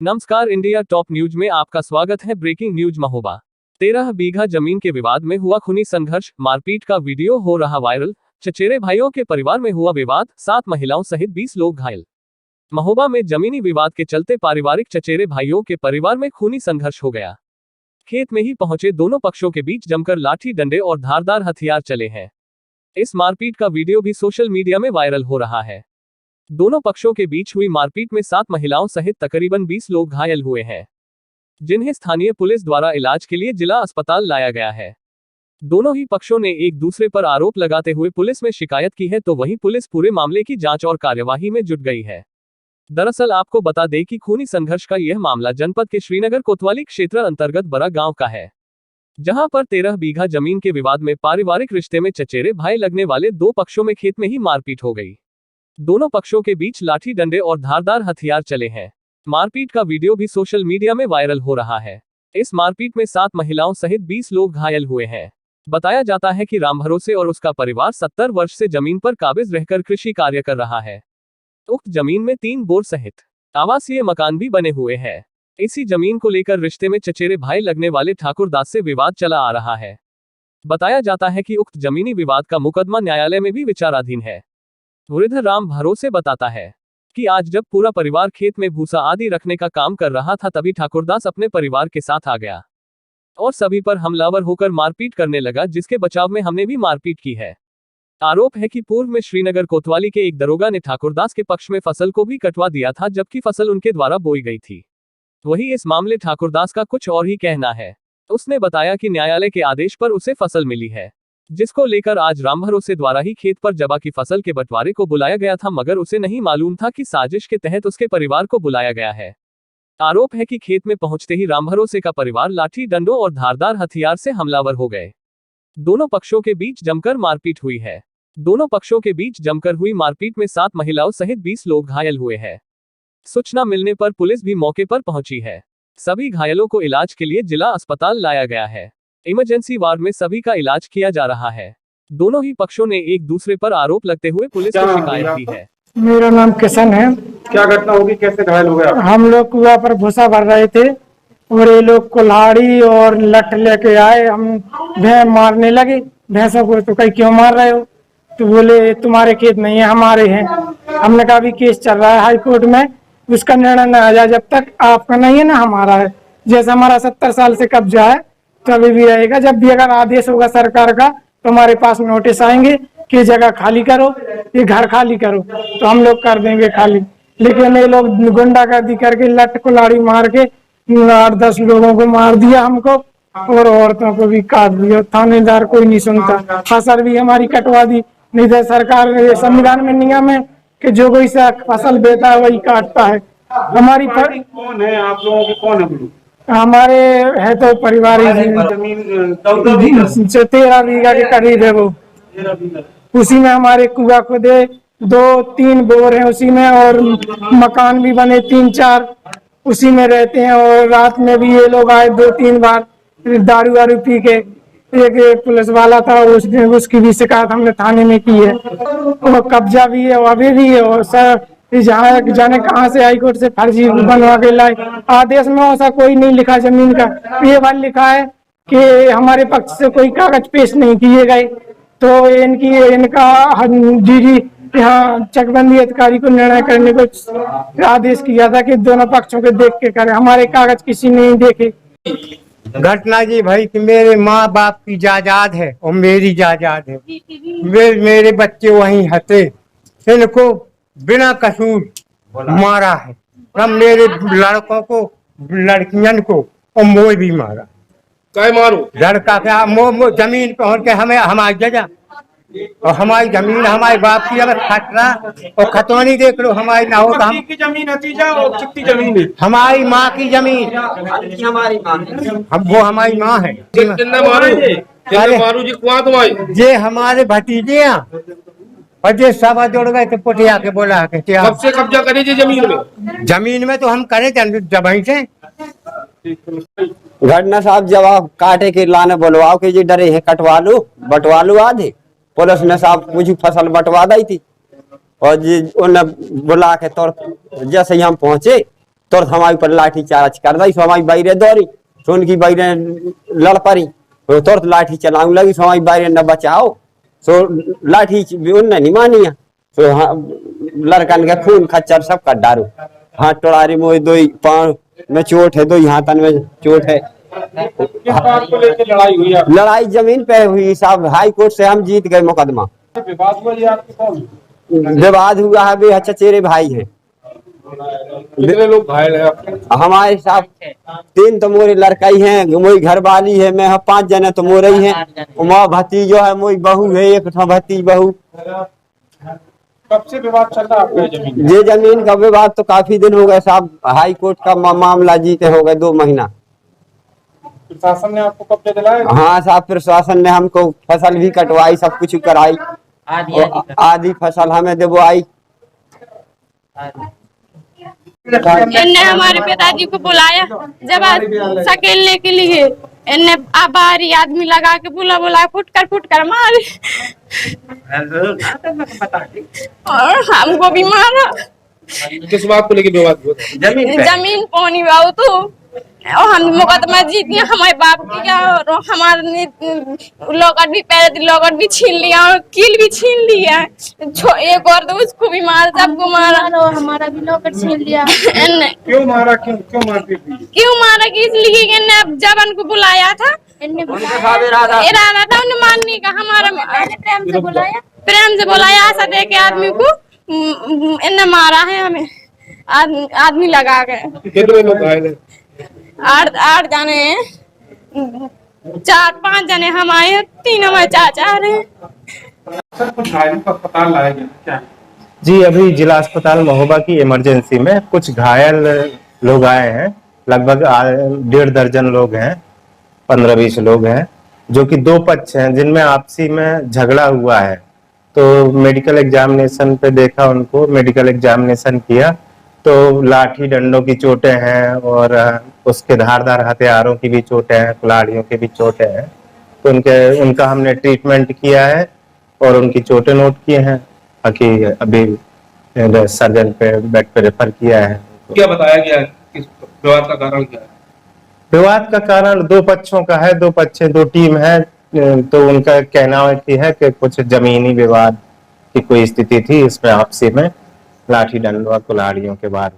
नमस्कार, India top news में आपका स्वागत है। Breaking news. महोबा 13 बीघा जमीन के विवाद में हुआ खूनी संघर्ष, मारपीट का वीडियो हो रहा वायरल। चचेरे भाइयों के परिवार में हुआ विवाद, 7 महिलाओं सहित 20 लोग घायल। महोबा में जमीनी विवाद के चलते पारिवारिक चचेरे भाइयों के परिवार में खूनी संघर्ष हो गया। खेत में ही पहुंचे दोनों पक्षों के बीच जमकर लाठी डंडे और धारदार हथियार चले हैं। इस मारपीट का वीडियो भी सोशल मीडिया में वायरल हो रहा है। दोनों पक्षों के बीच हुई मारपीट में 7 महिलाओं सहित तकरीबन 20 लोग घायल हुए हैं, जिन्हें स्थानीय पुलिस द्वारा इलाज के लिए जिला अस्पताल लाया गया है। दोनों ही पक्षों ने एक दूसरे पर आरोप लगाते हुए पुलिस में शिकायत की है, तो वहीं पुलिस पूरे मामले की जांच और कार्यवाही में जुट गई है। दरअसल आपको बता दें कि खूनी संघर्ष का यह मामला जनपद के श्रीनगर कोतवाली क्षेत्र अंतर्गत बरा गांव का है, जहां पर 13 बीघा जमीन के विवाद में पारिवारिक रिश्ते में चचेरे भाई लगने वाले दो पक्षों में खेत में ही मारपीट हो गई। दोनों पक्षों के बीच लाठी डंडे और धारदार हथियार चले हैं। मारपीट का वीडियो भी सोशल मीडिया में वायरल हो रहा है। इस मारपीट में 7 महिलाओं सहित 20 लोग घायल हुए हैं। बताया जाता है कि राम भरोसे और उसका परिवार 70 वर्ष से जमीन पर काबिज रहकर कृषि कार्य कर रहा है। उक्त जमीन में 3 बोर सहित आवासीय मकान भी बने हुए हैं। इसी जमीन को लेकर रिश्ते में चचेरे भाई लगने वाले ठाकुर दास से विवाद चला आ रहा है। बताया जाता है कि उक्त जमीनी विवाद का मुकदमा न्यायालय में भी विचाराधीन है। वृद्ध राम भरोसे बताता है कि आज जब पूरा परिवार खेत में भूसा आदि रखने का काम कर रहा था, तभी ठाकुरदास अपने परिवार के साथ आ गया और सभी पर हमलावर होकर मारपीट करने लगा, जिसके बचाव में हमने भी मारपीट की है। आरोप है कि पूर्व में श्रीनगर कोतवाली के एक दरोगा ने ठाकुरदास के पक्ष में फसल को भी कटवा दिया था, जबकि फसल उनके द्वारा बोई गई थी। वही इस मामले ठाकुरदास का कुछ और ही कहना है। उसने बताया कि न्यायालय के आदेश पर उसे फसल मिली है, जिसको लेकर आज राम भरोसे द्वारा ही खेत पर जबा की फसल के बंटवारे को बुलाया गया था, मगर उसे नहीं मालूम था कि साजिश के तहत उसके परिवार को बुलाया गया है। आरोप है कि खेत में पहुंचते ही राम भरोसे का परिवार लाठी डंडों और धारदार हथियार से हमलावर हो गए। दोनों पक्षों के बीच जमकर मारपीट हुई है। दोनों पक्षों के बीच जमकर हुई मारपीट में 7 महिलाओं सहित 20 लोग घायल हुए हैं। सूचना मिलने पर पुलिस भी मौके पर पहुंची है। सभी घायलों को इलाज के लिए जिला अस्पताल लाया गया है। इमरजेंसी वार्ड में सभी का इलाज किया जा रहा है। दोनों ही पक्षों ने एक दूसरे पर आरोप लगते हुए पुलिस को शिकायत की है। मेरा नाम किशन है। क्या घटना होगी, कैसे घायल हो गए आप? हम लोग कुआं पर भूसा भर रहे थे और ये लोग कुल्हाड़ी और लठ लेके आए। हम भैंस मारने लगे। भैंसों को तो कहीं क्यों मार रहे हो? तो बोले तुम्हारे खेत नहीं है, हमारे हैं। हमने कहा अभी केस चल रहा है हाई कोर्ट में, उसका निर्णय न आ जाए जब तक आपका नहीं है ना हमारा है। जैसे हमारा 70 साल से कब्जा है तो अभी भी रहेगा। जब भी अगर आदेश होगा सरकार का तो हमारे पास नोटिस आएंगे कि जगह खाली करो, ये घर खाली करो, तो हम लोग कर देंगे खाली। लेकिन ये लोग गुंडागर्दी करके लठ कुल्हाड़ी मार के 8-10 लोगों को मार दिया हमको और औरतों को भी काट दिया। थानेदार कोई नहीं सुनता। फसल भी हमारी कटवा दी। नहीं तो सरकार ने संविधान में नियम है कि जो कोई सा फसल बेचा है वही काटता है। हमारी कौन है आप लोगों के, कौन है? हमारे है तो परिवार ही जमीन 13 बीघा के करीब है वो। उसी में हमारे कुआं खुदे 2-3 बोर है उसी में, और मकान भी बने 3-4 उसी में रहते हैं। और रात में भी ये लोग आए 2-3 बार दारू वारू पी के। एक पुलिस वाला था, उसकी भी शिकायत हमने थाने में की है। और कब्जा भी है और अभी भी है। और सर जाने कहाँ से हाई कोर्ट से फर्जी बनवा के लाए। आदेश में ऐसा कोई नहीं लिखा जमीन का। ये बात लिखा है कि हमारे पक्ष से कोई कागज पेश नहीं किए गए। तो इनका डीडी यहाँ चकबंदी अधिकारी को निर्णय करने को आदेश किया था कि दोनों पक्षों के देख के करे। हमारे कागज किसी ने नहीं देखे। घटना जी भाई कि मेरे माँ बाप की जायदाद है और मेरी जायदाद है। मेरे बच्चे वहीं हते, इनको बिना कसूर मारा है। हम मेरे लड़कों को, लड़कियन को और मोए भी मारा। क्या मारो? लड़का क्या जमीन पे होकर हमें हमारी जगह और हमारी जमीन हमारे बाप की अगर खतरा और खतौनी देख लो हमारी ना हो तो हम की जमीन हतीजा और कितनी जमीन है? हमारी माँ की जमीन, हम वो हमारी माँ है। मारू जी कुआं तुम्हारी? ये हमारे भतीजे हैं और ये सब जोड़ गए थे पुटिया के बोला के कब से कब्जा करे जी जमीन में तो हम करे जब से। घटना साहब जब आप काटे के लाने बोलवाओ के जी डरे हैं कटवा लो बंटवा लो आधे। पुलिस ने साहब मुझे फसल बंटवा दी थी और जी उन्हें बुला के तौर जैसे ही हम पहुंचे तो हमारे ऊपर लाठी चार्ज कर दी। सो हमारी बाइरे दौड़ी, तो उनकी बाइरे लड़ पड़ी, तो तुरंत लाठी चलाने लगी। सो हमारी बाइरे न बचाओ, सो लाठी उनने नहीं मानी है। तो हाँ, लड़कन के खून खच्चर सब कर डारू, हाथ टोड़ारी मोई, दो पाँव में चोट है, दो हाथन में चोट है। किस बात को लेकर लड़ाई हुई है? लड़ाई जमीन पे हुई साहब, हाई कोर्ट से हम जीत गए मुकदमा। विवाद हुआ ये आपके कौन? विवाद हुआ है, वे चचेरे भाई हैं। कितने लोग घायल हैं आपके? हमारे साहब 3 तो मोरे लड़काई हैं, मोई घर वाली है, मैं 5 जने तो मोरे ही हैं। माँ भतीजो है, मोई बहू है, एक भतीज बहू। कब से विवाद चल रहा है आपका जमीन? ये जमीन का विवाद तो काफी दिन हो गए साहब, हाई कोर्ट का मामला जीते हो गए 2 महीना। प्रशासन ने आपको कब्जा दिलाया? हाँ साहब, प्रशासन ने हमको फसल भी कटवाई, सब कुछ कराई, आधी फसल हमें दिलवाई। इनने हमारे पिताजी को बुलाया जब सकेलने के लिए, इनने बाहरी आदमी लगा के बुला फुट कर मारे और हमको भी मारा। किस बात को लेकर विवाद हुआ? जमीन पानी बाबू तो और हम मुकदमा जीत गए। हमारे बाप की क्या, और हमारे लॉकेट भी, पैर लॉकेट भी छीन लिया और कील भी छीन लिया। एक और तो उसको भी मारा, सबको मारा, हमारा भी लॉकेट छीन लिया। क्यों मारा? क्यों मारपीट हुई? क्यों मारा कि इसलिए कि इन्हें जब उनको बुलाया था, इरादा था उन्हें मारने का। हमारा प्रेम से बुलाया आशा दे के आदमी को इन्हें मारा है हमें, आदमी लगा के। कितने लोग घायल हैं? 8 जने हैं, 4-5 जने हमारे, 3 हमारे चाचा रहे। सर, कुछ घायलों को अस्पताल लाया गया क्या? जी, अभी जिला अस्पताल महोबा की इमरजेंसी में कुछ घायल लोग आए हैं। लगभग 1.5 दर्जन लोग हैं, 15-20 लोग हैं, जो कि 2 पक्ष हैं जिनमें आपसी में झगड़ा हुआ है। तो मेडिकल एग्जामिनेशन पे देखा उनको, मेडिकल एग्जामिनेशन किया तो लाठी डंडों की चोटें हैं और उसके धारदार हथियारों की भी चोटें हैं, कुल्हाड़ियों की भी चोटें हैं। तो उनका हमने ट्रीटमेंट किया है और उनकी चोटें नोट किए हैं। बाकी अभी सर्जन पे बेड पे रेफर किया है। क्या बताया गया? किस विवाद का कारण क्या है? विवाद का कारण 2 पक्षों का है, 2 पक्ष 2 टीम है। तो उनका कहना है कि कुछ जमीनी विवाद की कोई स्थिति थी, इसमें आपसी में लाठी डंडों कुल्हाड़ियों के बाद